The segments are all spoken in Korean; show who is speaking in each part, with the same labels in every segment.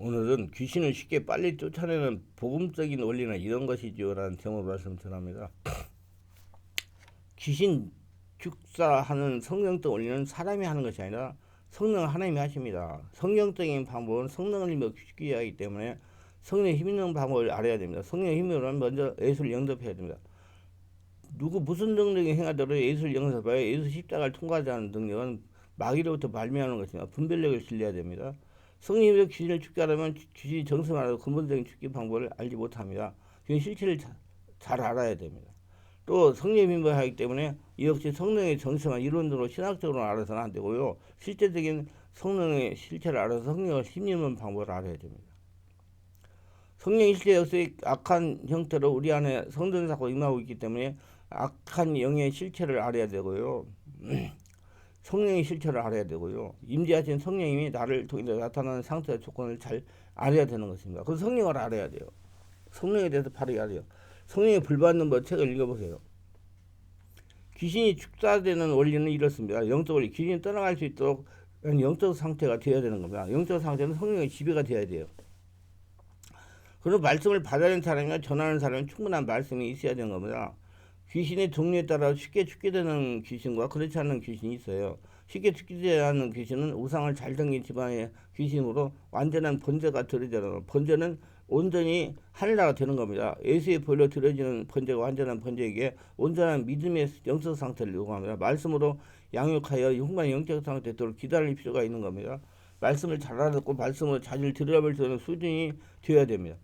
Speaker 1: 오늘은 귀신을 쉽게 빨리 쫓아내는 복음적인 원리는 이런 것이지요 라는 제목으로 말씀 전합니다. 귀신 축사하는 성령적 원리는 사람이 하는 것이 아니라 성령 하나님이 하십니다. 성경적인 방법은 성령을 힘으로 죽이게 하기 때문에 성령의 힘 있는 방법을 알아야 됩니다. 성령의 힘으로는 먼저 예수를 영접해야 됩니다. 무슨 능력이 행하더라도 예수를 영접하여 예수 십자가를 통과하지 않은 능력은 마귀로부터 발명하는 것입니다. 분별력을 길러야 됩니다. 성령이 귀신을 축제하려면 귀신이 정성하라도 근본적인 축기 방법을 알지 못합니다. 귀신 실체를 잘 알아야 됩니다. 또 성령이 힘을 하기 때문에 이 역시 성령의 정성한 이론으로 신학적으로 알아서는 안 되고요. 실제적인 성령의 실체를 알아서 성령을 힘입는 방법을 알아야 됩니다. 성령의 실체 역시 악한 형태로 우리 안에 성전사고 임하고 있기 때문에 악한 영의 실체를 알아야 되고요. 성령의 실체를 알아야 되고요. 임재하신 성령님이 나를 통해 나타나는 상태의 조건을 잘 알아야 되는 것입니다. 그 성령을 알아야 돼요. 성령에 대해서 바로 알아야 돼요. 성령에 불받는 법 책을 읽어보세요. 귀신이 축사되는 원리는 이렇습니다. 영적 원리. 귀신이 떠나갈 수 있도록 영적 상태가 되어야 되는 겁니다. 영적 상태는 성령의 지배가 되어야 돼요. 그리고 말씀을 받아내는 사람이나 전하는 사람은 충분한 말씀이 있어야 되는 겁니다. 귀신의 종류에 따라 쉽게 죽게 되는 귀신과 그렇지 않은 귀신이 있어요. 쉽게 죽게 하는 귀신은 우상을 잘 섬긴 집안의 귀신으로 완전한 번제가 드려지는 번제는 온전히 하늘나라가 되는 겁니다. 예수의 보혈로 드려지는 번제가 완전한 번제에게 온전한 믿음의 영적 상태를 요구합니다. 말씀으로 양육하여 흉만 영적 상태에 도록 기다릴 필요가 있는 겁니다. 말씀을 잘 알아듣고 말씀으로 자신을 들여다볼 수 있는 수준이 되어야 됩니다.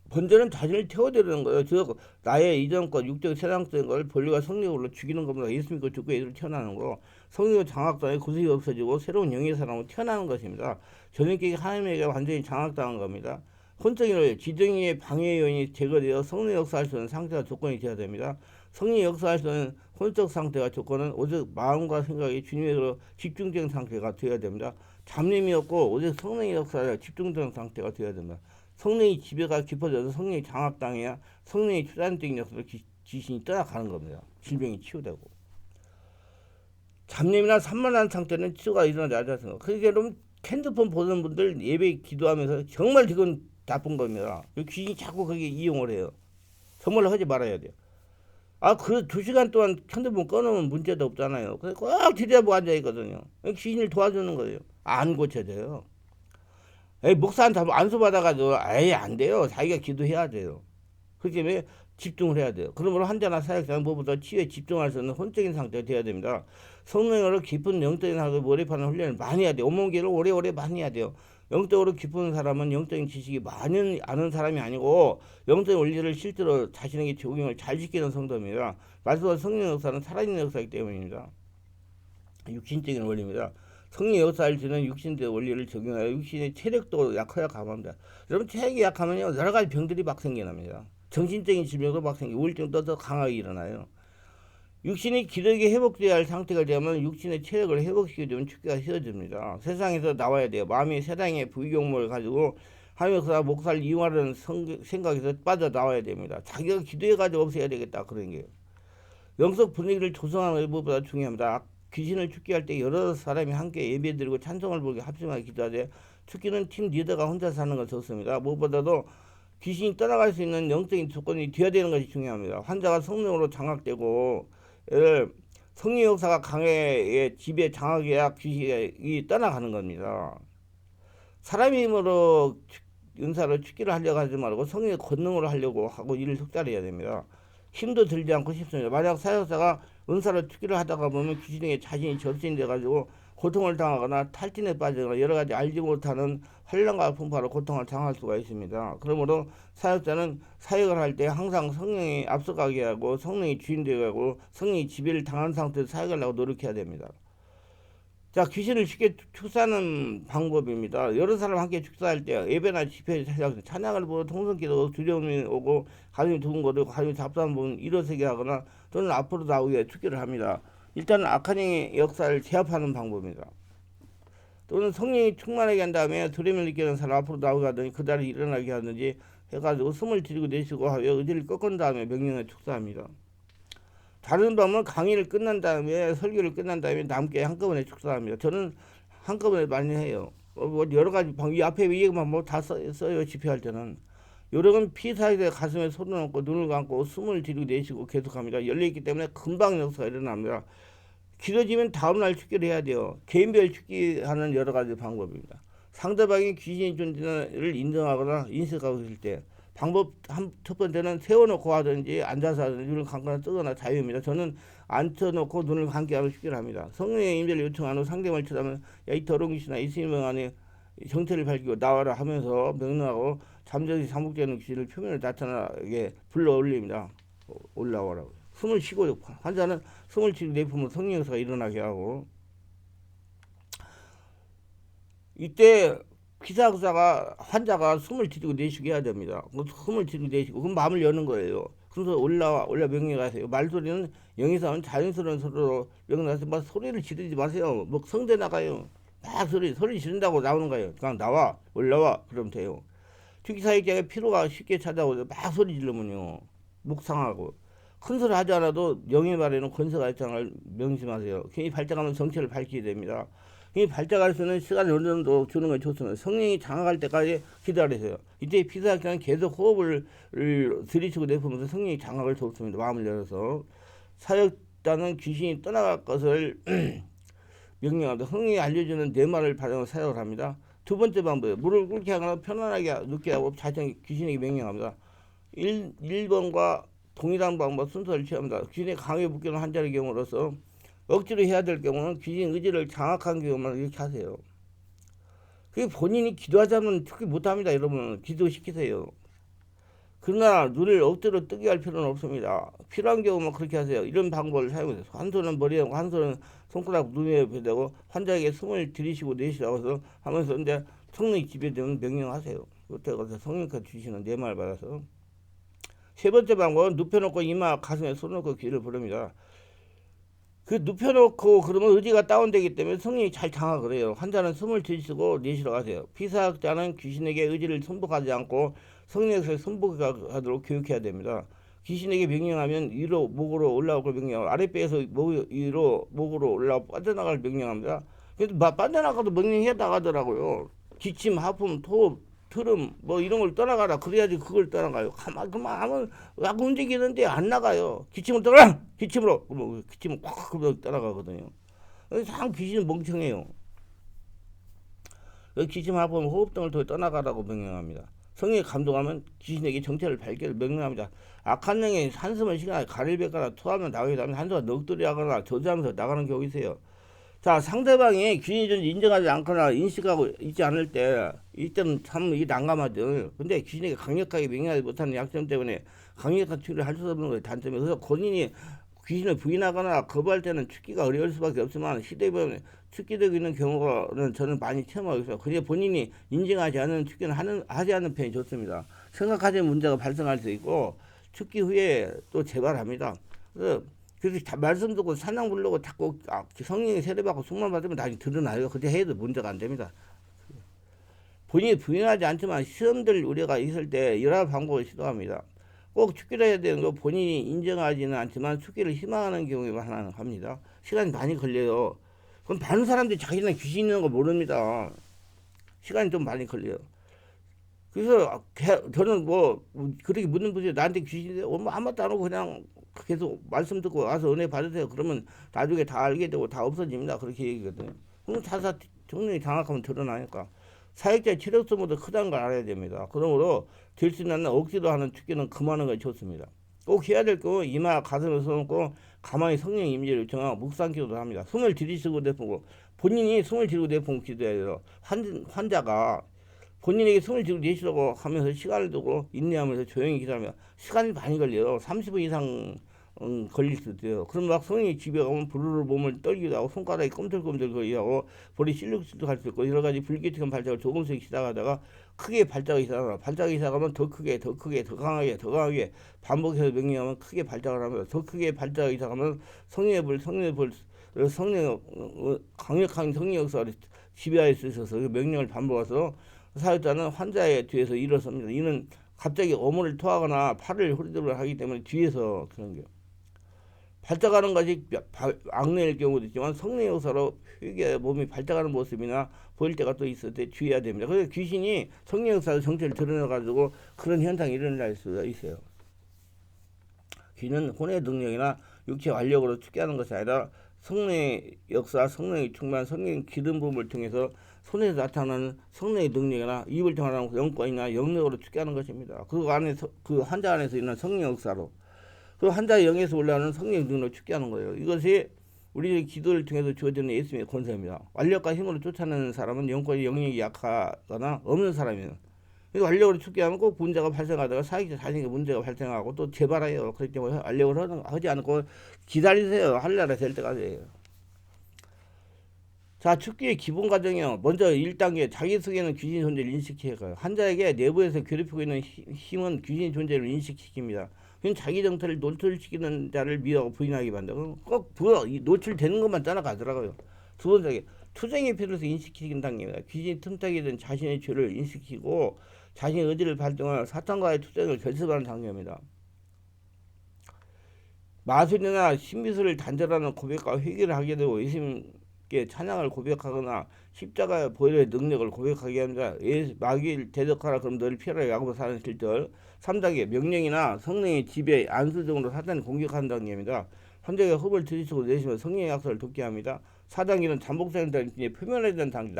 Speaker 1: 번제는 자신을 태워드리는 거예요. 즉 나의 이전 것 육적 세상적인 걸 본리가 성령으로 죽이는 겁니다. 예수 믿고 죽고 예수를 태어나는 거. 성령의 장악당에 구속이 없어지고 새로운 영의 사람으로 태어나는 것입니다. 전인격이 하나님에게 완전히 장악당한 겁니다. 혼적인 지정의 방해 요인이 제거되어 성령 역사할 수 있는 상태와 조건이 되어야 됩니다. 성령 역사할 수 있는 혼적 상태와 조건은 오직 마음과 생각이 주님으로 집중된 상태가 되어야 됩니다. 잡념이 없고 오직 성령의 역사에 집중된 상태가 되어야 됩니다. 성령의 지배가 깊어져서 성령이 장악당해야 성령의 추단적인 역사로 귀신이 떠나가는 겁니다. 질병이 치유되고. 잡념이나 산만한 상태는 치유가 일어나지 않습니다. 그러니까 여러분 핸드폰 보는 분들 예배 기도하면서 정말 그건 나쁜 겁니다. 귀신이 자꾸 거기에 이용을 해요. 정말로 하지 말아야 돼요. 그 2시간 동안 핸드폰 꺼놓으면 문제도 없잖아요. 그래서 꼭 들여다보고 앉아있거든요. 귀신을 도와주는 거예요. 안 고쳐져요. 목사한테 안수 받아가지고 안 돼요. 자기가 기도해야 돼요. 그렇기 때문에 집중을 해야 돼요. 그러므로 환자나 사역자는 무엇보다 치유에 집중할 수 있는 혼적인 상태가 되어야 됩니다. 성령으로 깊은 영적인 사역을 몰입하는 훈련을 많이 해야 돼요. 온몸기를 오래오래 많이 해야 돼요. 영적으로 깊은 사람은 영적인 지식이 많이 아는 사람이 아니고 영적인 원리를 실제로 자신에게 적용을 잘 시키는 성도입니다. 말씀과 성령 역사는 살아있는 역사이기 때문입니다. 육신적인 원리입니다. 성령 역사할 때는 육신의 원리를 적용하여 육신의 체력도 약해야 감합니다. 여러분 체력이 약하면요 여러 가지 병들이 막 생겨납니다. 정신적인 질병도 막 생기고 우울증도 더 강하게 일어나요. 육신이 기력이 회복되어야 할 상태가 되면 육신의 체력을 회복시키게 되면 축기가 쉬워집니다. 세상에서 나와야 돼요. 마음이 세상의 부귀경모를 가지고 하면서 목사를 이용하려는 생각에서 빠져나와야 됩니다. 자기가 기도해가지고 없애야 되겠다 그런 게요. 영적 분위기를 조성하는 것보다 중요합니다. 귀신을 축기할 때 여러 사람이 함께 예배드리고 찬송을 부르게 합심하게 기도하되 축기는 팀 리더가 혼자 사는 건 좋습니다. 무엇보다도 귀신이 떠나갈 수 있는 영적인 조건이 되어야 되는 것이 중요합니다. 환자가 성령으로 장악되고 성령 역사가 강해의 집에 장악해야 귀신이 떠나가는 겁니다. 사람의 힘으로 은사로 축기를 하려고 하지 말고 성령의 권능으로 하려고 하고 일을 속달해야 됩니다. 힘도 들지 않고 싶습니다. 만약 사역자가 은사로 축기를 하다가 보면 귀신에게 자신이 절신돼 가지고 고통을 당하거나 탈진에 빠지거나 여러 가지 알지 못하는 환란과 풍파로 고통을 당할 수가 있습니다. 그러므로 사역자는 사역을 할 때 항상 성령이 앞서가게 하고 성령이 주인되게 하고 성령이 지배를 당한 상태에서 사역하려고 노력해야 됩니다. 자, 귀신을 쉽게 축사하는 방법입니다. 여러 사람 함께 축사할 때 예배나 집회 찬양을 보고 통성기도 두려움이 오고 가슴이 두근거리고 가슴이 답답한 부분 일어서게 하거나 또는 앞으로 나오게 축기를 합니다. 일단은 악한 영의 역사를 제압하는 방법입니다. 또는 성령이 충만하게 한 다음에 두려움을 느끼는 사람 앞으로 나오게 하든지 그 자리에 일어나게 하든지 해가지고 숨을 들이고 내쉬고 하여 의지를 꺾은 다음에 명령을 축사합니다. 다른 방법은 강의를 끝난 다음에 설교를 끝난 다음에 남게 한꺼번에 축사합니다. 저는 한꺼번에 많이 해요. 뭐 여러 가지 이 앞에 얘기만 뭐 다 써요. 집회할 때는. 요령은 피사에 가슴에 손을 얹고 눈을 감고 숨을 들이고 내쉬고 계속합니다. 열려있기 때문에 금방 역사가 일어납니다. 길어지면 다음날 축기를 해야 돼요. 개인별 축기하는 여러 가지 방법입니다. 상대방이 귀신이 존재를 인정하거나 인식하고 있을 때 방법 첫 번째는 세워놓고 하든지 앉아서 하든지 눈을 감거나 뜨거나 자유입니다. 저는 앉혀놓고 눈을 감게 하고 축기를 합니다. 성령의 임재를 요청한 후 상대방을 쳐다보면 야 이 더러운 귀신아 이 스님 안에 정체를 밝히고 나와라 하면서 명령하고 잠재시 잠복되는 귀신을 표면에 나타나게 불러 올립니다. 올라오라고. 숨을 쉬고 환자는 숨을 쉬고 내품으로 성령 역사가 일어나게 하고 이때 기사가 환자가 숨을 들이고 내쉬게 해야 됩니다. 숨을 들이고 내쉬고 그럼 마음을 여는 거예요. 그래서 올라 명령하세요. 말소리는 영에서는 자연스러운 소리로 명령하세요. 막 소리를 지르지 마세요. 뭐 성대 나가요. 막 소리 지른다고 나오는 거예요. 그냥 나와 올라와 그러면 돼요. 특기사역자가 피로가 쉽게 찾아오죠. 막 소리 지르면요 목 상하고 큰 소리 하지 않아도 영의 말에는 권세가 있다는 걸 명심하세요. 괜히 발작하면 정체를 밝히게 됩니다. 이 발작할 수 있는 시간을 어느 정도 주는 건 좋습니다. 성령이 장악할 때까지 기다리세요. 이때 피사학자는 계속 호흡을 들이쉬고 내뿜으면서 성령이 장악을 돕습니다. 마음을 열어서 사역자는 귀신이 떠나갈 것을 명령합니다. 성령이 알려주는 네 말을 발행하고 사역을 합니다. 두 번째 방법이에요. 물을 끓게 하거나 편안하게 눕게 하고 자신에게 귀신에게 명령합니다. 1번과 동일한 방법 순서를 취합니다. 귀신이 강하게 묶여놓은 환자의 경우로서 억지로 해야 될 경우는 귀신 의지를 장악한 경우만 이렇게 하세요. 그게 본인이 기도하자면 특히 못합니다. 여러분 기도시키세요. 그러나 눈을 억지로 뜨게 할 필요는 없습니다. 필요한 경우만 그렇게 하세요. 이런 방법을 사용해서 한 손은 머리에 하고 한 손은 손가락 눈에 대고 환자에게 숨을 들이쉬고 내쉬라고 하면서 이제 성령이 지배되면 명령하세요. 그때가 성령께서 주시는 내 말 받아서. 세 번째 방법은 눕혀놓고 이마 가슴에 손을 놓고 귀를 부릅니다. 그 눕혀놓고 그러면 의지가 다운되기 때문에 성령이 잘 장악을 해요. 환자는 숨을 들이쉬고 내쉬러 가세요. 피사학자는 귀신에게 의지를 손복하지 않고 성령에서 손복하도록 교육해야 됩니다. 귀신에게 명령하면 위로 목으로 올라오고 명령하고 아랫배에서 위로 목으로 올라오고 빠져나갈 명령합니다. 그래도 빠져나가도 명령해 나가더라고요. 기침, 하품, 토, 트름 뭐 이런 걸 떠나가라. 그래야지 그걸 떠나가요. 그만 하면 막 움직이는데 안 나가요. 기침을 떠나! 기침으로! 뭐 기침은 꽉 떠나가거든요. 상 귀신은 멍청해요. 기침, 하품, 호흡 등을 통해 떠나가라고 명령합니다. 성령이 감동하면 귀신에게 정체를 밝히를 명령합니다. 악한 영이 한숨을 쉬거나 가리를 뱉거나 토하면 나가게 되면 한숨을 넋두리 하거나 저주하면서 나가는 경우 있어요. 자, 상대방이 귀신이 존재 인정하지 않거나 인식하고 있지 않을 때 이때는 참 이게 난감하죠. 근데 귀신에게 강력하게 명령하지 못하는 약점 때문에 강력한 추리를 할 수 없는 것이 단점이에요. 그래서 본인이 귀신을 부인하거나 거부할 때는 죽기가 어려울 수밖에 없지만 시대에 보면 축기되고 있는 경우는 저는 많이 체험하고 있어요. 그래 본인이 인정하지 않는 축기는 하지 않는 편이 좋습니다. 생각하지 문제가 발생할 수 있고 축기 후에 또 재발합니다. 그래서 말씀 듣고 사냥 부르고 자꾸 성령이 세례받고 숙만 받으면 나중에 드러나요. 그때 해도 문제가 안 됩니다. 본인이 부인하지 않지만 시험될 우려가 있을 때 여러 방법을 시도합니다. 꼭 축기를 해야 되는 거 본인이 인정하지는 않지만 축기를 희망하는 경우에만 하나 합니다. 시간이 많이 걸려요. 그럼 많은 사람들이 자기는 귀신 있는 거 모릅니다. 시간이 좀 많이 걸려요. 그래서 저는 뭐 그렇게 묻는 분이 나한테 귀신이 뭐 아무것도 안 하고 그냥 계속 말씀 듣고 와서 은혜 받으세요. 그러면 나중에 다 알게 되고 다 없어집니다. 그렇게 얘기거든요. 그럼 자사 정령이 장악하면 드러나니까. 사역자의 체력소모도 크다는 걸 알아야 됩니다. 그러므로 될 수 있는 억지로 하는 축기는 그만하는 것이 좋습니다. 꼭 해야 될 경우 이마 가슴을 써놓고 가만히 성령 임재를 요청하고 묵상기도를 합니다. 숨을 들이쉬고 내뿜고 본인이 숨을 들이고 내뿜고 기도해야 돼요. 환자가 본인에게 숨을 들이고 내쉬라고 하면서 시간을 두고 인내하면서 조용히 기도하면 시간이 많이 걸려요. 30분 이상 걸릴 수도 있어요. 그럼 막 성령이 집에 가면 부르르 몸을 떨기도 하고 손가락이 꿈틀꿈틀 거리하고 볼이 실룩실룩 할 수 있고 여러 가지 불규칙한 발작을 조금씩 시작하다가 크게 발작이 시작합니다. 발작이 시작하면 더 크게 더 강하게 반복해서 명령하면 크게 발작을 하면서 더 크게 발작이 시작하면 성령의 불 강력한 성령 역사를 지배할 수 있어서 명령을 반복해서 사역자는 환자의 뒤에서 일어섭니다. 이는 갑자기 어머니를 토하거나 팔을 후리도록 하기 때문에 뒤에서 그런 게 발작하는 것이 악령일 경우도 있지만 성령의 역사로 회개 몸이 발작하는 모습이나 보일 때가 또 있을 때 주의해야 됩니다. 그래서 귀신이 성령 역사로 정체를 드러내가지고 그런 현상이 일어날 수가 있어요. 귀는 혼의 능력이나 육체 완력으로 축계하는 것이 아니라 성령의 역사, 성령의 충만, 성령의 기름 부음을 통해서 손에서 나타나는 성령의 능력이나 입을 통하는 영권이나 영역으로 축계하는 것입니다. 그 안에서 그 환자 안에서 있는 성령 역사로 그 환자의 영에서 올라오는 성령 능력으로 축계하는 거예요. 이것이 우리의 기도를 통해서 주어지는 예수님의 권세입니다. 완력과 힘으로 쫓아내는 사람은 영권의 영역이 약하거나 없는 사람이에요. 그래서 완력으로 축계하면 꼭 문제가 발생하다가 사익자 자신에게 문제가 발생하고 또 재발해요. 그렇기 때문에 완력을 하지 않고 기다리세요. 할례가 될 때까지. 자, 축기의 기본 과정이요. 먼저 1단계 자기 속에는 귀신 존재를 인식해가요. 환자에게 내부에서 괴롭히고 있는 힘은 귀신 존재를 인식시킵니다. 그건 자기 정체를 노출시키는 자를 미워하고 부인하게 만들고 꼭 노출되는 것만 따라가더라고요. 두 번째, 투쟁의 필요에서 인식시키는 단계입니다. 귀신이 틈타게 된 자신의 죄를 인식시키고 자신의 의지를 발동하여 사탄과의 투쟁을 결습하는 단계입니다. 마술이나 신비술을 단절하는 고백과 회개를 하게 되고 예수님께 찬양을 고백하거나 십자가의 보혈의 능력을 고백하게 합니다. 마귀를 대적하라 그럼 너를 피하라 야고보 4장 7절. 3단계 명령이나 성령의 지배 안수적으로 사탄을 공격하는 단계입니다. 환자에게 호흡을 들이치고 내쉬며 성령의 약속을 돕게 합니다. 4단계는 잠복되는 단계, 표면화되는 단계,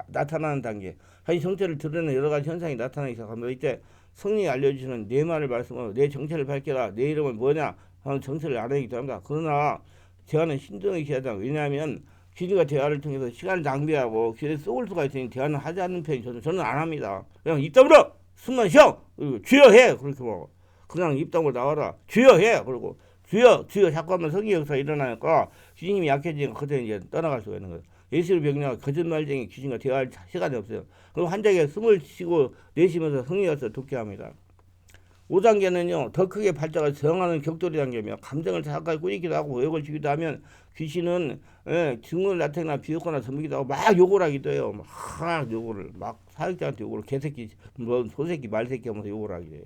Speaker 1: 나타나는 단계, 자기 정체를 드러내는 여러 가지 현상이 나타나기 시작합니다. 이때 성령이 알려주시는 내 말을 말씀하고 내 정체를 밝혀라, 내 이름은 뭐냐 하는 정체를 알아내기도 합니다. 그러나 대화는 신중하게 해야 합니다. 왜냐하면 귀신과 대화를 통해서 시간을 낭비하고 귀신에 쏘을 수가 있으니 대화는 하지 않는 편이 저는 안 합니다. 그냥 입 다물어! 숨만 쉬어! 그리고 주여 해! 그렇게 뭐 그냥 입 다물어 나와라! 주여 해! 그리고 주여 자꾸 하면 성의 역사가 일어나니까 귀신이 약해지니까 그때 이제 떠나갈 수가 있는 거예요. 예수를 병령하고 거짓말쟁이 귀신과 대화할 시간이 없어요. 그럼 환자에게 숨을 쉬고 내쉬면서 성의 역사를 돕게 합니다. 5단계는요 더 크게 발작을 저항하는 격돌이 단계며 감정을 자각하게 꾸짖기도 하고 의욕을 주기도 하면 귀신은 증언을 나타내거나 비웃거나 섬기기도 하고 막 욕을 하기도 해요. 막 욕을 막 사역자한테 욕을 개새끼 뭐 소새끼 말새끼 하면서 욕을 하기도 해요.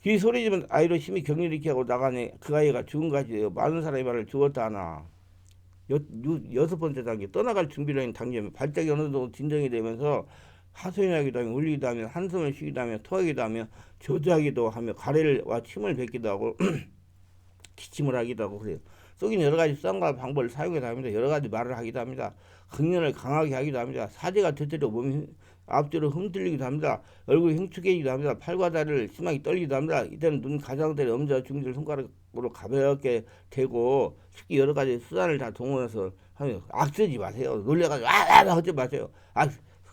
Speaker 1: 귀 소리지면 아이로 심히 격리를 일으키게 하고 나가니 그 아이가 죽은 것이에요. 많은 사람이 말을 죽었다 하나. 6번째 단계 떠나갈 준비를 하는 단계면 발작이 어느 정도 진정이 되면서 하소연하기도 하며 울리기도 하며 한숨을 쉬기도 하며 토하기도 하며 저주하기도 하며 가래와 침을 뱉기도 하고 기침을 하기도 하고 그래요. 속이는 여러 가지 수단과 방법을 사용해서 합니다. 여러 가지 말을 하기도 합니다. 극련을 강하게 하기도 합니다. 사제가 터뜨려 몸이 앞뒤로 흔들리기도 합니다. 얼굴이 흉측해지기도 합니다. 팔과 다리를 심하게 떨기도 합니다. 이때는 눈 가장자리 엄지와 중지를 손가락으로 가볍게 대고 쉽게 여러 가지 수단을 다 동원해서 하면 악쓰지 마세요. 놀래가지고 하지 마세요.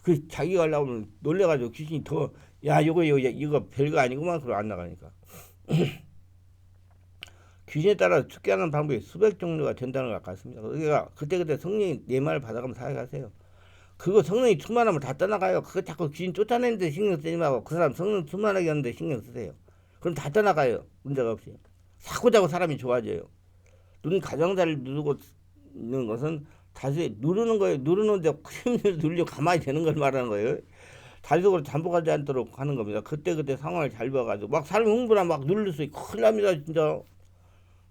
Speaker 1: 그 자기가 하려면 놀래가지고 귀신이 더 야 이거 별거 아니구만 그러고 안 나가니까. 귀신에 따라 축계하는 방법이 수백 종류가 된다는 것 같습니다. 그러니까 그때그때 성령이 내 말을 받아가면 사역하세요. 그거 성령이 충만하면 다 떠나가요. 그거 자꾸 귀신 쫓아내는데 신경 쓰지 말고 그 사람 성령 충만하게 하는데 신경 쓰세요. 그럼 다 떠나가요. 문제가 없이. 자꾸 사람이 좋아져요. 눈 가장자를 누르고 있는 것은 다시 누르는 거예요. 누르는데 힘을 눌려 가만히 되는 걸 말하는 거예요. 다시속으로 잠복하지 않도록 하는 겁니다. 그때 상황을 잘 봐가지고 막 사람이 흥분하면 막 누를 수 있고 큰일 납니다. 진짜.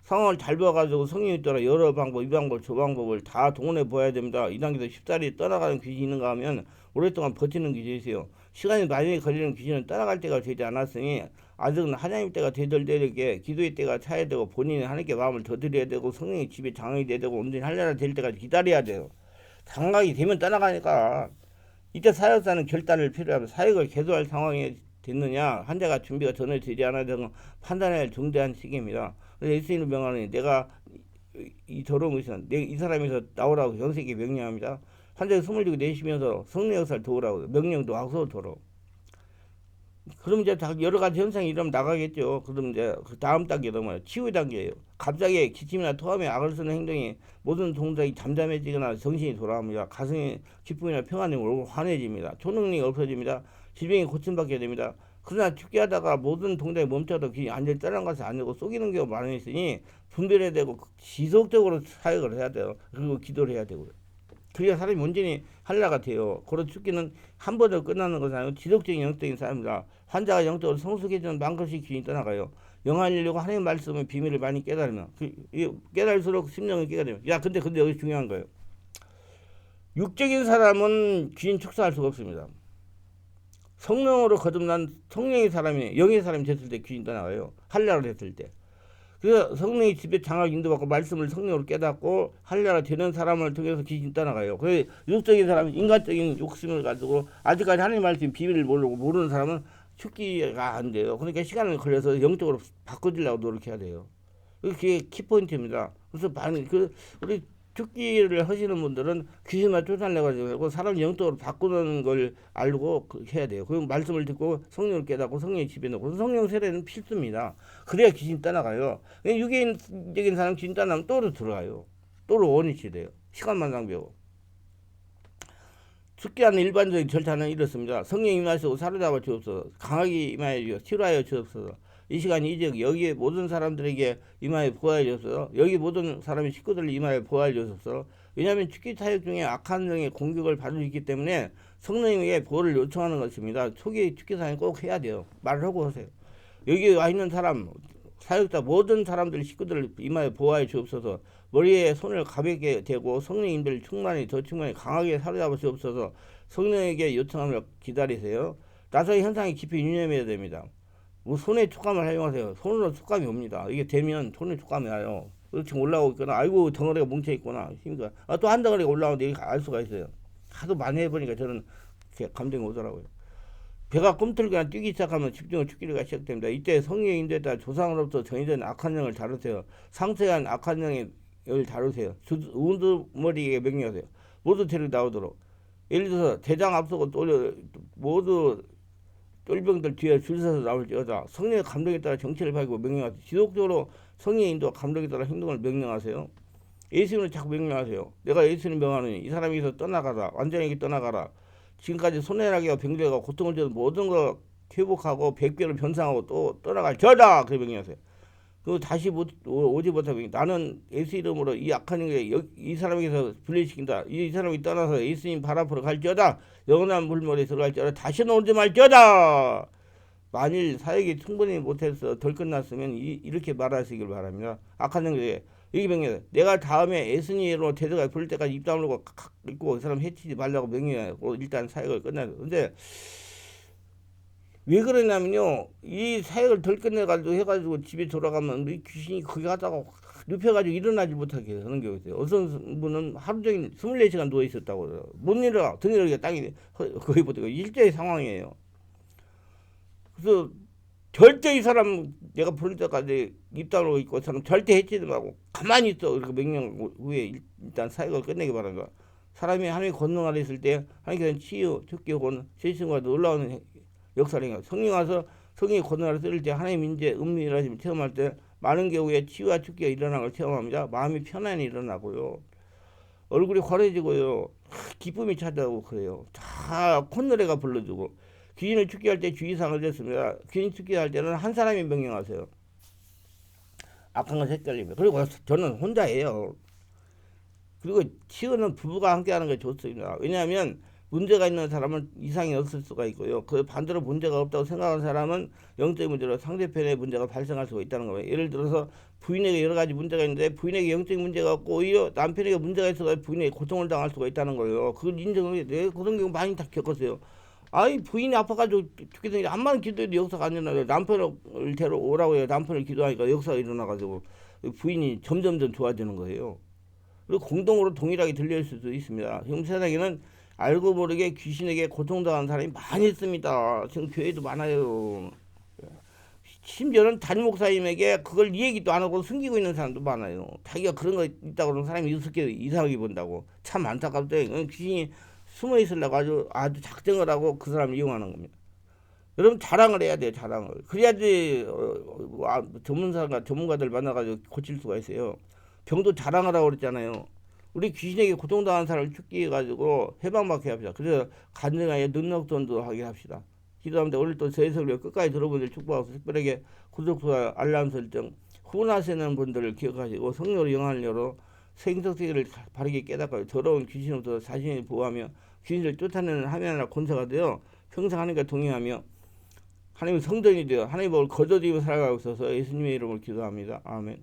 Speaker 1: 상황을 잘 봐가지고 성령에 따라 여러 방법, 이 방법, 저 방법을 다 동원해 보아야 됩니다. 이 단계에서 쉽사리 떠나가는 귀신이 있는가 하면 오랫동안 버티는 귀신이 있어요. 시간이 많이 걸리는 귀신은 떠나갈 때가 되지 않았으니 아직은 하나님 때가 되돌되게 기도의 때가 차야 되고 본인이 하나님께 마음을 더 드려야 되고 성령의 집에 장악이 돼야 되고 온전히 할례가 될 때까지 기다려야 돼요. 장악이 되면 떠나가니까 이때 사역자는 결단을 필요합니다. 사역을 계속할 상황이 됐느냐 환자가 준비가 전혀 되지 않아야 되고 판단해야 할 중대한 시기입니다. 그래서 예수님을 명하니 내가 이 더러운 것은 이 사람에서 나오라고 영세에게 명령합니다. 환자가 숨을 쉬고 내쉬면서 성령 역사를 도우라고 명령도 하고 도로. 그럼 이제 다 여러 가지 현상이 이러면 나가겠죠. 그럼 이제 그 다음 단계가 뭐예요? 치유 단계예요. 갑자기 기침이나 토함에 악을 쓰는 행동이 모든 동작이 잠잠해지거나 정신이 돌아옵니다. 가슴이 기쁨이나 평안이 오고 환해집니다. 초능력이 없어집니다. 질병이 고침받게 됩니다. 그러나 축제하다가 모든 동작이 멈춰도 귀신이 완전히 떠난 것을 안 되고 속이는 경우가 많이 있으니 분별해야 되고 지속적으로 사역을 해야 돼요. 그리고 기도를 해야 되고요. 그래야 사람이 온전히 할례가 돼요. 고로 축기는 한 번으로 끝나는 것은 아니고 지속적인 영적인 삶입니다. 환자가 영적으로 성숙해지는 만큼씩 귀신이 떠나가요. 영하려고 하나님의 말씀의 비밀을 많이 깨달으면 깨달을수록 심령을 깨달으면 근데 여기 중요한 거예요. 육적인 사람은 귀신 축사할 수가 없습니다. 성령으로 거듭난 성령의 사람이 영의 사람이 됐을 때 귀신 떠나가요. 할례를 됐을 때. 그래서 성령의 집에 장악 인도받고 말씀을 성령으로 깨닫고 할례가 되는 사람을 통해서 귀신 떠나가요. 그래서 육적인 사람은 인간적인 욕심을 가지고 아직까지 하나님의 말씀 비밀을 모르는 사람은 축기가 안 돼요. 그러니까 시간을 걸려서 영적으로 바꿔주려고 노력해야 돼요. 그게 키포인트입니다. 그래서 우리 축기를 하시는 분들은 귀신만 쫓아내가지고 사람 영적으로 바꾸는 걸 알고 해야 돼요. 그 말씀을 듣고 성령을 깨닫고 성령의 집에 넣고 성령 세례는 필수입니다. 그래야 귀신 떠나가요. 유기적인 사람 귀신 떠나면 또로 들어가요. 또로 원위치 돼요. 시간만 낭비하고. 축기하는 일반적인 절차는 이렇습니다. 성령 임하시고 사로잡아 주옵소서. 강하게 임하여 주옵소서. 치료하여 주옵소서. 이 시간이 이제 여기에 모든 사람들에게 임하여 보호하여 주옵소서. 여기 모든 사람의 식구들을 임하여 보호하여 주옵소서. 왜냐하면 축기 사역 중에 악한 영의 공격을 받을 수 있기 때문에 성령에게 보호를 요청하는 것입니다. 초기 축기 사역 꼭 해야 돼요. 말을 하고 하세요. 여기 와 있는 사람 사역자 모든 사람들 식구들을 임하여 보호하여 주옵소서. 머리에 손을 가볍게 대고 성령님들 더 충만히 강하게 사로잡아 주옵소서. 성령에게 요청함을 기다리세요. 나서의 현상이 깊이 유념해야 됩니다. 뭐 손에 촉감을 사용하세요. 손으로 촉감이 옵니다. 이게 되면 손에 촉감이 와요. 지금 올라오고 있거나 아이고 덩어리가 뭉쳐있거나 힘과 또 한 덩어리가 올라오는데 이렇게 알 수가 있어요. 하도 많이 해보니까 저는 감정이 오더라고요. 배가 꿈틀거나 뛰기 시작하면 집중을 축기가 시작됩니다. 이때 성령의 인도에 조상으로부터 정해진 악한 영을 다루세요. 상처한 악한 영을 다루세요. 우두머리에게 명령하세요. 모두 데리고 나오도록. 예를 들어서 대장 앞서고 모두 똘병들 뒤에 줄 서서 나올지어다. 성령의 감동에 따라 정체를 밝히고 명령하세요. 지속적으로 성령의 인도와 감동에 따라 행동을 명령하세요. 예수님을 자꾸 명령하세요. 내가 예수님 명하노니 이 사람에게서 떠나가라. 완전히 떠나가라. 지금까지 손해나게와 병들과 고통을 주는 모든 걸 회복하고 백배로 변상하고 또 떠나갈 저다. 그렇게 명령하세요. 그 다시 오지 못하고 나는 예수 이름으로 이 악한 영에 이 사람에게서 분리시킨다. 이 사람이 떠나서 예수님 발 앞으로 갈지어다. 영원한 물머리에 들어갈지어다. 다시는 오지 말지어다. 만일 사역이 충분히 못해서 덜 끝났으면 이렇게 말하시길 바랍니다. 악한 영에 여기 명령해. 내가 다음에 예수님으로 대적을 부를 때까지 입 다물고 있고 그 사람 해치지 말라고 명령하고 일단 사역을 끝나요. 근데 왜 그러냐면요, 이 사역을 덜 끝내가지고 해가지고 집에 돌아가면 우리 귀신이 거기 가다가 눕혀가지고 일어나지 못하게 하는 경우가 있어요. 어떤 분은 하루 종일 24시간 누워 있었다고 그래요. 못 일어나. 등이렇게 땅이 거의 보니까 일제의 상황이에요. 그래서 절대 이 사람 내가 부를 때까지 입 다물고 있고 그 사람 절대 해치지 말고 가만히 있어. 이렇게 명령 후에 일단 사역을 끝내기 바랍니다. 사람이 하나님의 권능 아래 있을 때 하나님께서는 치유, 축기 혹은 실신과 놀라운 역사를 행해요. 성령 와서 성령의 권능을 쓸 때 하나님 인재 은밀하심을 체험할 때 많은 경우에 치유와 축기가 일어나는 걸 체험합니다. 마음이 편안히 일어나고요. 얼굴이 환해지고요. 기쁨이 찾아오고 그래요. 다 콧노래가 불러주고 귀신을 축기할 때 주의사항을 냈습니다. 귀신 축기할 때는 한 사람이 명령하세요. 악한 건 헷갈립니다. 그리고 저는 혼자예요. 그리고 치유는 부부가 함께하는 게 좋습니다. 왜냐하면 문제가 있는 사람은 이상이 없을 수가 있고요. 그 반대로 문제가 없다고 생각하는 사람은 영적인 문제로 상대편의 문제가 발생할 수가 있다는 거예요. 예를 들어서 부인에게 여러 가지 문제가 있는데 부인에게 영적인 문제가 없고 오히려 남편에게 문제가 있어서 부인에게 고통을 당할 수가 있다는 거예요. 그걸 인정을 해요. 그런 경우 많이 다 겪었어요. 아이 부인이 아파가지고 죽겠는데 암만 기도해도 역사가 안 일어나요. 남편을 데려오라고 해요. 남편을 기도하니까 역사가 일어나가지고 부인이 점점점 좋아지는 거예요. 그리고 공동으로 동일하게 들릴 수도 있습니다. 지금 세상에는 알고 모르게 귀신에게 고통당하는 사람이 많이 있습니다. 지금 교회도 많아요. 심지어는 담임 목사님에게 그걸 얘기도 안 하고 숨기고 있는 사람도 많아요. 자기가 그런 거 있다고 그러면 사람이 이상하게 본다고. 참 안타깝대. 귀신이 숨어 있으려고 아주 작정을 하고 그 사람을 이용하는 겁니다. 여러분 자랑을 해야 돼요. 자랑을. 그래야지 전문가들 만나가지고 고칠 수가 있어요. 병도 자랑을 하고 그랬잖아요. 우리 귀신에게 고통당하는 사람을 축기해가지고 해방받게 합시다. 그래서 간증하여 능력전도 하게 합시다. 기도합니다. 오늘 또 저희 설교 끝까지 들어보는 축복하고 특별하게 구독과 알람 설정 후원하시는 분들을 기억하시고 성령으로 영안으로 생석세계를 바르게 깨닫고 더러운 귀신으로부터 자신을 보호하며 귀신을 쫓아내는 하나님의 권세가 되어 평생 하나님과 동행하며 하나님 성전이 되어 하나님을 거저들이며 살아가고 있어서 예수님의 이름으로 기도합니다. 아멘.